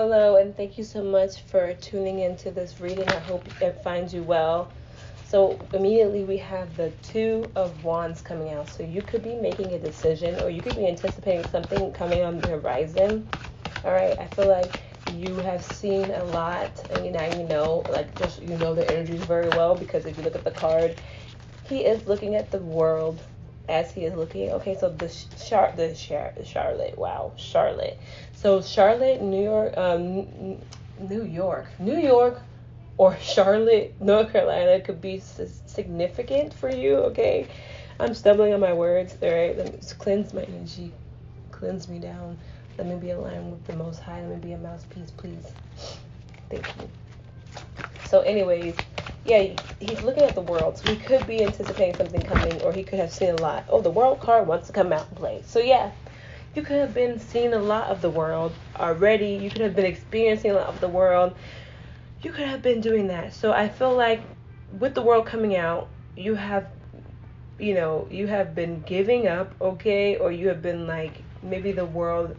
Hello, and thank you so much for tuning into this reading. I hope it finds you well. So immediately we have the Two of Wands coming out. So you could be making a decision, or you could be anticipating something coming on the horizon. All right, I feel like you have seen a lot, and now you know, like, just you know the energies very well, because if you look at the card, he is looking at the world as he is looking. Okay, so Charlotte. Wow, Charlotte. So Charlotte, New York, or Charlotte, North Carolina could be significant for you. Okay, I'm stumbling on my words. All right, let me just cleanse my energy, cleanse me down. Let me be aligned with the Most High. Let me be a mouthpiece, please. Thank you. So, anyways, yeah, he's looking at the world. So he could be anticipating something coming, or he could have seen a lot. Oh, the world card wants to come out and play. So, yeah, you could have been seeing a lot of the world already. You could have been experiencing a lot of the world. You could have been doing that. So I feel like with the world coming out, you have been giving up, okay? Or you have been like, maybe the world,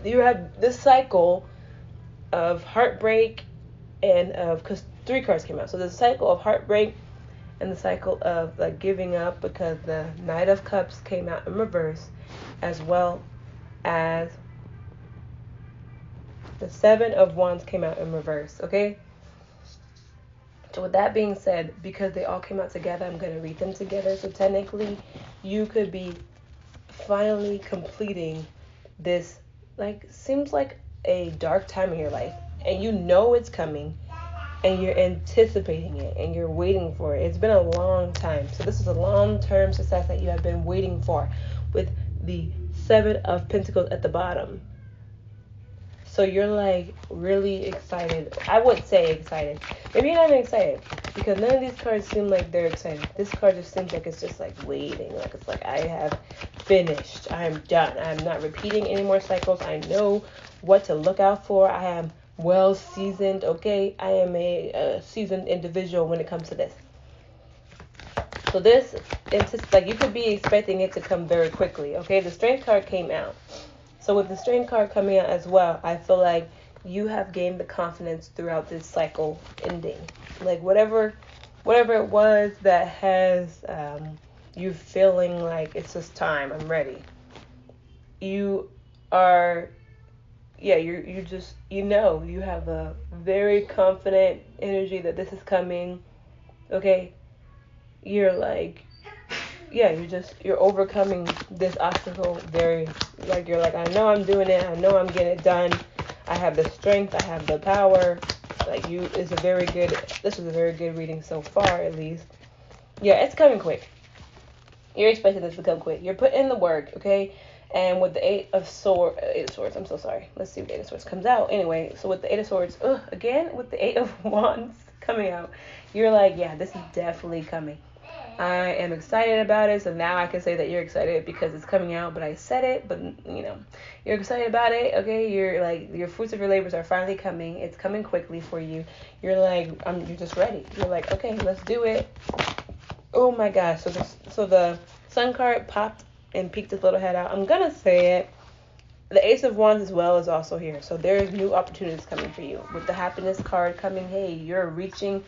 you have this cycle of heartbreak and because 3 cards came out. So there's a cycle of heartbreak and the cycle of like giving up, because the Knight of Cups came out in reverse, as well as the 7 of Wands came out in reverse, okay? So with that being said, because they all came out together, I'm going to read them together. So technically, you could be finally completing this, like, seems like a dark time in your life. And you know it's coming. And you're anticipating it. And you're waiting for it. It's been a long time. So this is a long-term success that you have been waiting for, with the 7 of Pentacles at the bottom. So you're like really excited. I would say excited. Maybe you're not even excited, because none of these cards seem like they're excited. This card just seems like it's just like waiting. Like it's like, I have finished. I am done. I am not repeating any more cycles. I know what to look out for. I am well seasoned. Okay, I am a seasoned individual when it comes to this. So this, like, you could be expecting it to come very quickly. Okay, the Strength card came out. So with the Strength card coming out as well, I feel like you have gained the confidence throughout this cycle ending. Like whatever it was that has you feeling like it's just time, I'm ready. You are, yeah, you just, you have a very confident energy that this is coming. Okay, you're like, yeah, you're overcoming this obstacle very, like, you're like, I know I'm doing it. I know I'm getting it done. I have the strength. I have the power. Like, this was a very good reading so far, at least. Yeah, it's coming quick. You're expecting this to come quick. You're putting in the work, okay? And with the Eight of Swords, I'm so sorry. Let's see if the Eight of Swords comes out. Anyway, so with the Eight of Swords, again, with the Eight of Wands coming out, you're like, yeah, this is definitely coming. I am excited about it, so now I can say that you're excited because it's coming out, but I said it, but, you're excited about it, okay? You're like, your fruits of your labors are finally coming. It's coming quickly for you. You're like, you're just ready. You're like, okay, let's do it. Oh my gosh, so the Sun card popped and peeked its little head out. I'm gonna say it. The Ace of Wands as well is also here, so there's new opportunities coming for you. With the Happiness card coming, hey, you're reaching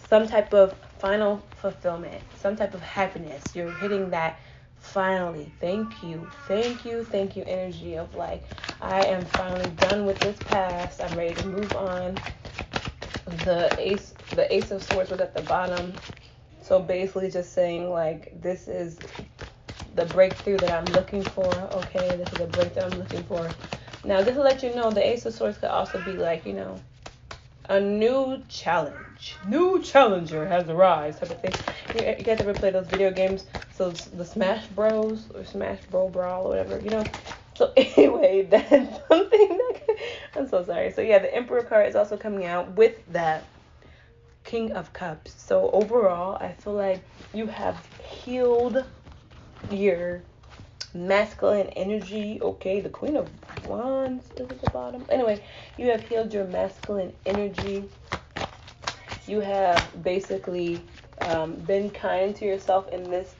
some type of final fulfillment, some type of happiness. You're hitting that finally. Thank you energy of like, I am finally done with this past. I'm ready to move on. The Ace of Swords was at the bottom. So basically just saying like, this is the breakthrough that I'm looking for. Okay, this is the breakthrough I'm looking for. Now, just to let you know, the Ace of Swords could also be like, a new challenge. New challenger has arrived type of thing. You guys ever play those video games? So the Smash Bros. Or Smash Bro Brawl or whatever, So anyway, that's something I'm so sorry. So yeah, the Emperor card is also coming out with that King of Cups. So overall, I feel like you have healed your masculine energy. Okay, the Queen of Wands is at the bottom. Anyway, you have healed your masculine energy. You have basically been kind to yourself in this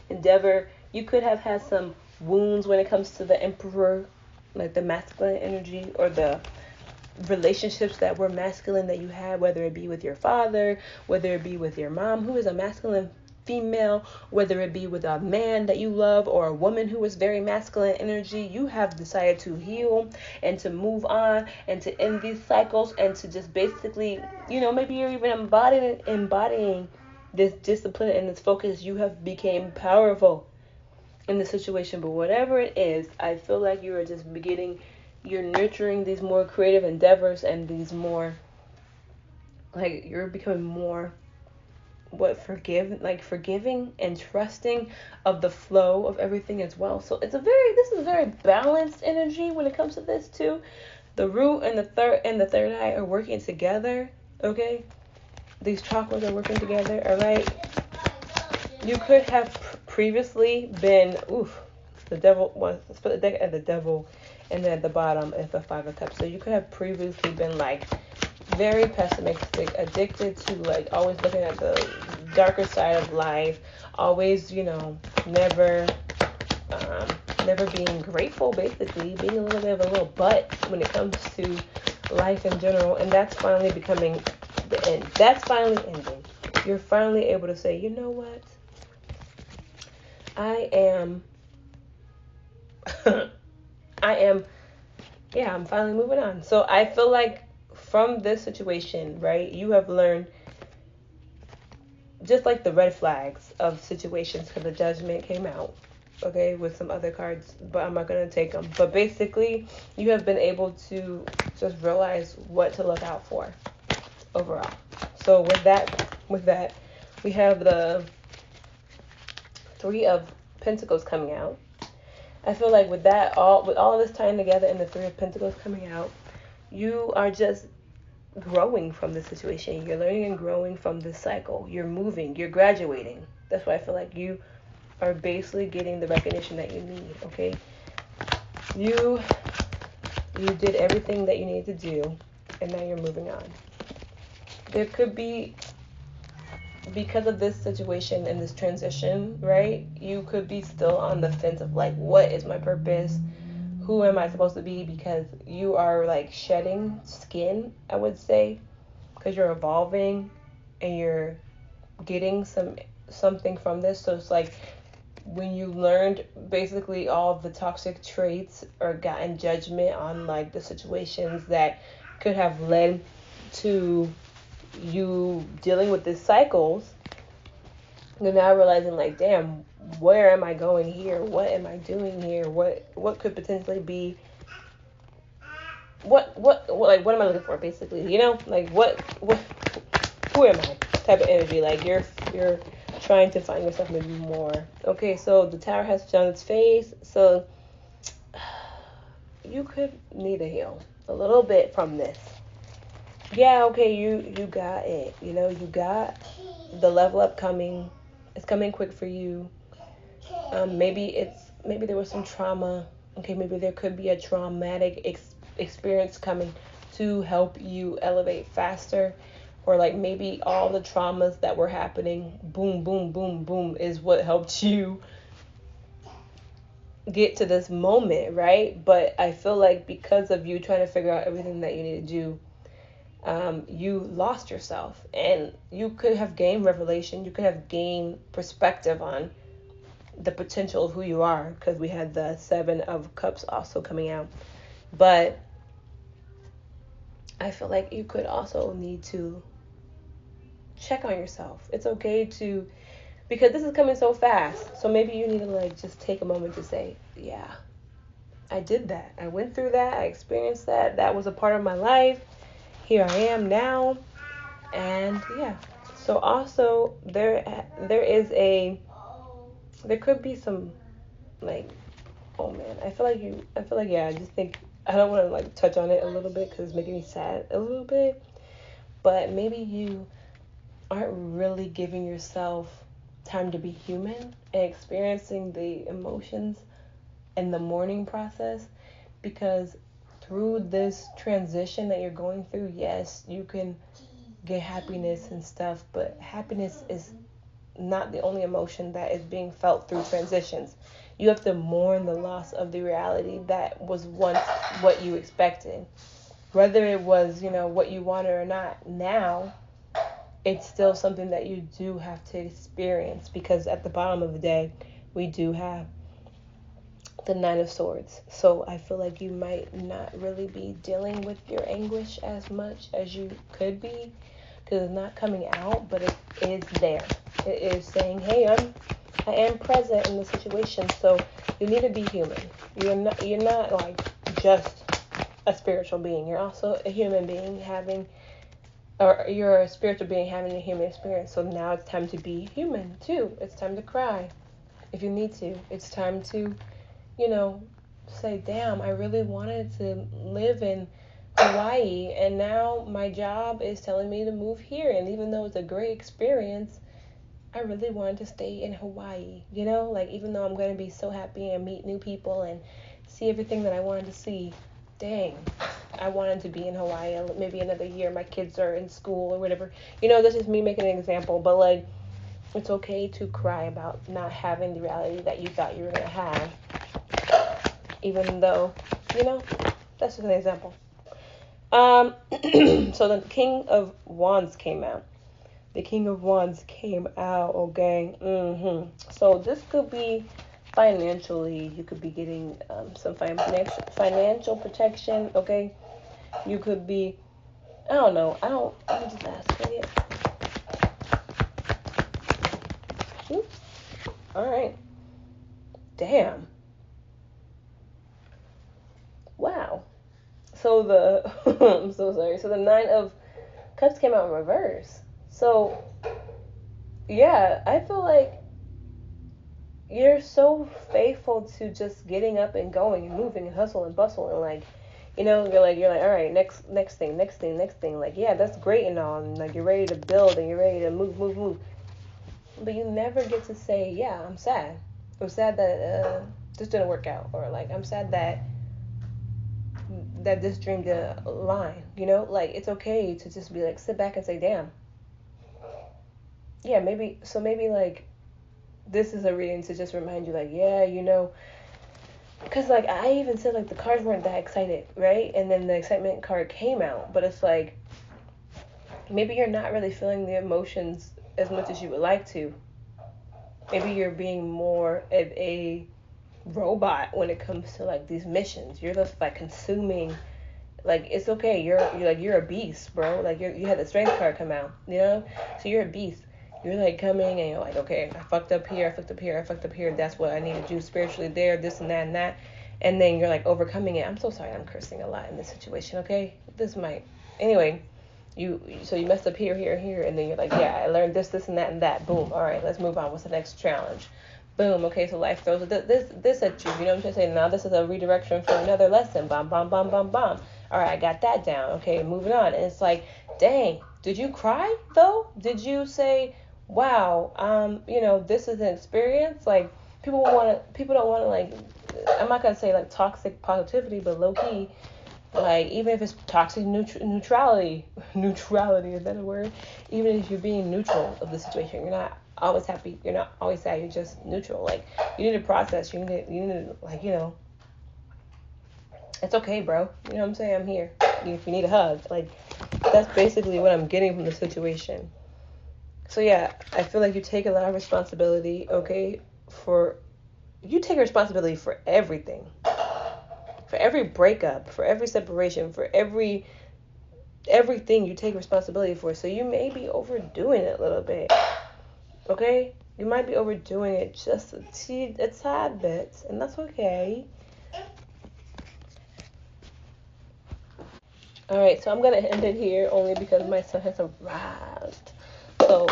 endeavor. You could have had some wounds when it comes to the Emperor, like the masculine energy, or the relationships that were masculine that you had, whether it be with your father, whether it be with your mom, who is a masculine female, whether it be with a man that you love or a woman who is very masculine energy, you have decided to heal and to move on and to end these cycles and to just basically, maybe you're even embodying this discipline and this focus. You have became powerful in the situation. But whatever it is, I feel like you are just you're nurturing these more creative endeavors and these more, like, you're becoming more forgiving and trusting of the flow of everything as well. So this is a very balanced energy when it comes to this too. The root and the third eye are working together. Okay, these chakras are working together. All right, you could have previously been the devil was split the deck at the devil, and then at the bottom is the 5 of Cups. So you could have previously been like very pessimistic, addicted to like always looking at the darker side of life, always, never being grateful, basically being a little bit of a little butt when it comes to life in general. And that's finally becoming the end. That's finally ending. You're finally able to say, you know what? I'm finally moving on. So I feel like from this situation, right, you have learned, just like the red flags of situations, because the Judgment came out, okay, with some other cards, but I'm not going to take them. But basically, you have been able to just realize what to look out for overall. So with that, we have the 3 of Pentacles coming out. I feel like with all this time together and the 3 of Pentacles coming out, you are just growing from the situation. You're learning and growing from this cycle. You're moving. You're graduating. That's why I feel like you are basically getting the recognition that you need. Okay, you did everything that you needed to do, and now you're moving on. There could be, because of this situation and this transition, right, you could be still on the fence of like, what is my purpose? Who am I supposed to be? Because you are like shedding skin, I would say, because you're evolving and you're getting something from this. So it's like when you learned basically all of the toxic traits or gotten judgment on like the situations that could have led to you dealing with these cycles, you're now realizing like, damn, where am I going here? What am I doing here? What could potentially be, what am I looking for, basically, like who am I type of energy. Like you're trying to find yourself maybe more. Okay, so the Tower has shown its face, so you could need to heal a little bit from this. Yeah, okay, you got it. You got the level up coming. It's coming quick for you. Maybe there was some trauma. Okay, maybe there could be a traumatic experience coming to help you elevate faster. Or like maybe all the traumas that were happening, boom, boom, boom, boom, is what helped you get to this moment, right? But I feel like because of you trying to figure out everything that you need to do, you lost yourself, and you could have gained revelation. You could have gained perspective on the potential of who you are, because we had the 7 of Cups also coming out. But I feel like you could also need to check on yourself. It's okay to, because this is coming so fast. So maybe you need to like just take a moment to say, yeah, I did that. I went through that. I experienced that. That was a part of my life. Here I am now. And yeah. So also there could be some like, oh man, I feel like yeah, I just think I don't want to like touch on it a little bit because it's making me sad a little bit. But maybe you aren't really giving yourself time to be human and experiencing the emotions and the mourning process, because through this transition that you're going through, yes, you can get happiness and stuff, but happiness is not the only emotion that is being felt through transitions. You have to mourn the loss of the reality that was once what you expected. whether it was, what you wanted or not, now it's still something that you do have to experience, because at the bottom of the day, we do have the Nine of Swords. So I feel like you might not really be dealing with your anguish as much as you could be, because it's not coming out, but it is there. It is saying, hey, I am present in the situation. So you need to be human. You're not like just a spiritual being. You're also a human being you're a spiritual being having a human experience. So now it's time to be human too. It's time to cry if you need to. It's time to, say, damn, I really wanted to live in Hawaii, and now my job is telling me to move here. And even though it's a great experience, I really wanted to stay in Hawaii, like, even though I'm going to be so happy and meet new people and see everything that I wanted to see, dang, I wanted to be in Hawaii maybe another year. My kids are in school or whatever. That's just me making an example, but like, it's okay to cry about not having the reality that you thought you were going to have, even though, that's just an example. So the King of Wands came out. The King of Wands came out, okay? So this could be financially. You could be getting some financial protection, okay? You could be, I don't know. Let me just ask. Oops. All right. Damn. Wow. So I'm so sorry. So the Nine of Cups came out in reverse. So, yeah, I feel like you're so faithful to just getting up and going and moving and hustle and bustle and like, you're like, all right, next thing. Like, yeah, that's great and all, and like you're ready to build and you're ready to move. But you never get to say, yeah, I'm sad. I'm sad that this didn't work out, or like I'm sad that this dream didn't align. Like, it's okay to just be like, sit back and say, damn. Yeah, maybe like this is a reading to just remind you, like, yeah, because like I even said, like, the cards weren't that excited, right? And then the excitement card came out, but it's like maybe you're not really feeling the emotions as much as you would like to. Maybe you're being more of a robot when it comes to like these missions. You're just like consuming. Like, it's okay. You're a beast, bro. Like, you had the strength card come out, so you're a beast. You're like coming and you're like, okay, I fucked up here. That's what I need to do spiritually there, this and that and that. And then you're like overcoming it. I'm so sorry, I'm cursing a lot in this situation, okay? Anyway, you messed up here, and then you're like, yeah, I learned this and that. Boom. All right, let's move on. What's the next challenge? Boom. Okay, so life throws this at you. You know what I'm trying to say? Now this is a redirection for another lesson. Bam, bam, bam, bam, bam. All right, I got that down. Okay, moving on. And it's like, dang, did you cry though? Did you say, wow, this is an experience? Like, people don't want to, like, I'm not gonna say like toxic positivity, but low key, like, even if it's toxic neutrality, is that a word? Even if you're being neutral of the situation, you're not always happy, you're not always sad, you're just neutral. Like, you need to process, you need to like, it's okay, bro. You know what I'm saying? I'm here. If you need a hug, like, that's basically what I'm getting from the situation. So yeah, I feel like you take a lot of responsibility, okay, you take responsibility for everything. For every breakup, for every separation, for everything you take responsibility for. So you may be overdoing it a little bit, okay? You might be overdoing it just a tad bit, and that's okay. All right, so I'm going to end it here only because my son has arrived. So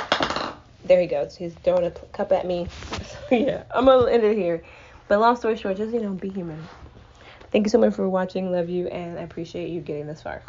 there he goes. He's throwing a cup at me. So yeah, I'm going to end it here. But long story short, just, be human. Thank you so much for watching. Love you, and I appreciate you getting this far.